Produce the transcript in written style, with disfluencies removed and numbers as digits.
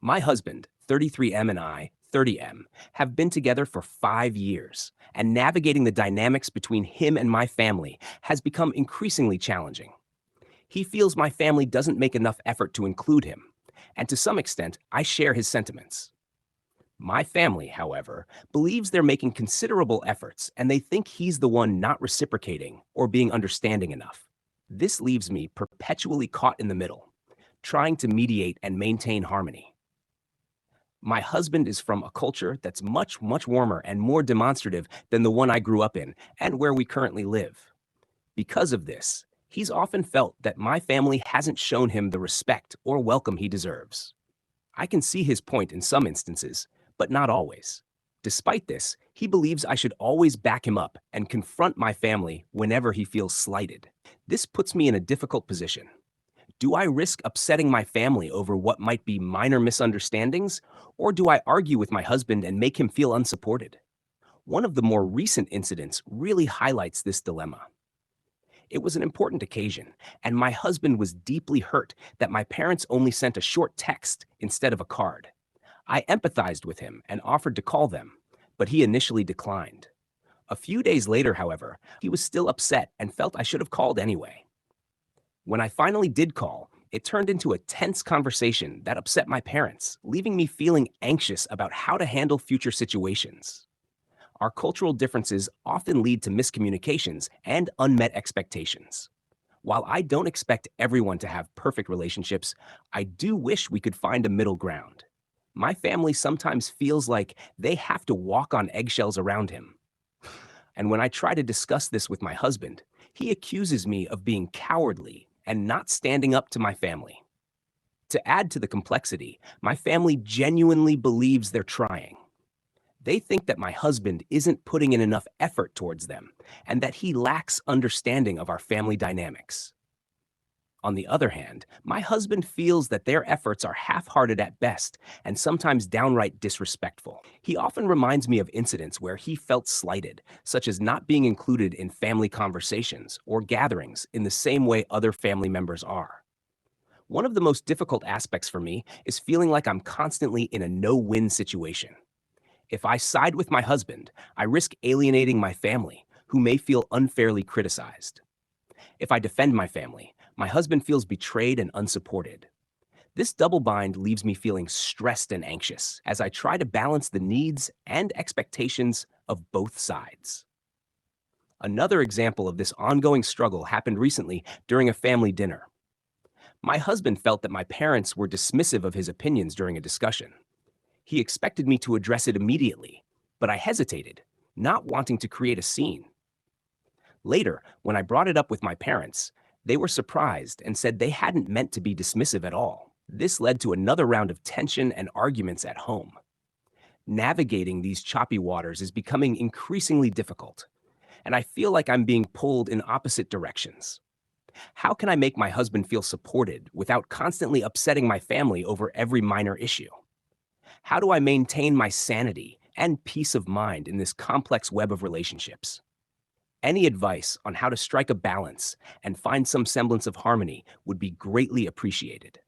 My husband, 33M, and I, 30M, have been together for 5 years, and navigating the dynamics between him and my family has become increasingly challenging. He feels my family doesn't make enough effort to include him, and to some extent, I share his sentiments. My family, however, believes they're making considerable efforts and they think he's the one not reciprocating or being understanding enough. This leaves me perpetually caught in the middle, trying to mediate and maintain harmony. My husband is from a culture that's much, much warmer and more demonstrative than the one I grew up in and where we currently live. Because of this, he's often felt that my family hasn't shown him the respect or welcome he deserves. I can see his point in some instances, but not always. Despite this, he believes I should always back him up and confront my family whenever he feels slighted. This puts me in a difficult position. Do I risk upsetting my family over what might be minor misunderstandings, or do I argue with my husband and make him feel unsupported? One of the more recent incidents really highlights this dilemma. It was an important occasion, and my husband was deeply hurt that my parents only sent a short text instead of a card. I empathized with him and offered to call them, but he initially declined. A few days later, however, he was still upset and felt I should have called anyway. When I finally did call, it turned into a tense conversation that upset my parents, leaving me feeling anxious about how to handle future situations. Our cultural differences often lead to miscommunications and unmet expectations. While I don't expect everyone to have perfect relationships, I do wish we could find a middle ground. My family sometimes feels like they have to walk on eggshells around him. And when I try to discuss this with my husband, he accuses me of being cowardly and not standing up to my family. To add to the complexity, my family genuinely believes they're trying. They think that my husband isn't putting in enough effort towards them and that he lacks understanding of our family dynamics. On the other hand, my husband feels that their efforts are half hearted at best and sometimes downright disrespectful. He often reminds me of incidents where he felt slighted, such as not being included in family conversations or gatherings in the same way other family members are. One of the most difficult aspects for me is feeling like I'm constantly in a no win situation. If I side with my husband, I risk alienating my family, who may feel unfairly criticized. If I defend my family, my husband feels betrayed and unsupported. This double bind leaves me feeling stressed and anxious as I try to balance the needs and expectations of both sides. Another example of this ongoing struggle happened recently during a family dinner. My husband felt that my parents were dismissive of his opinions during a discussion. He expected me to address it immediately, but I hesitated, not wanting to create a scene. Later, when I brought it up with my parents, they were surprised and said they hadn't meant to be dismissive at all. This led to another round of tension and arguments at home. Navigating these choppy waters is becoming increasingly difficult, and I feel like I'm being pulled in opposite directions. How can I make my husband feel supported without constantly upsetting my family over every minor issue? How do I maintain my sanity and peace of mind in this complex web of relationships? Any advice on how to strike a balance and find some semblance of harmony would be greatly appreciated.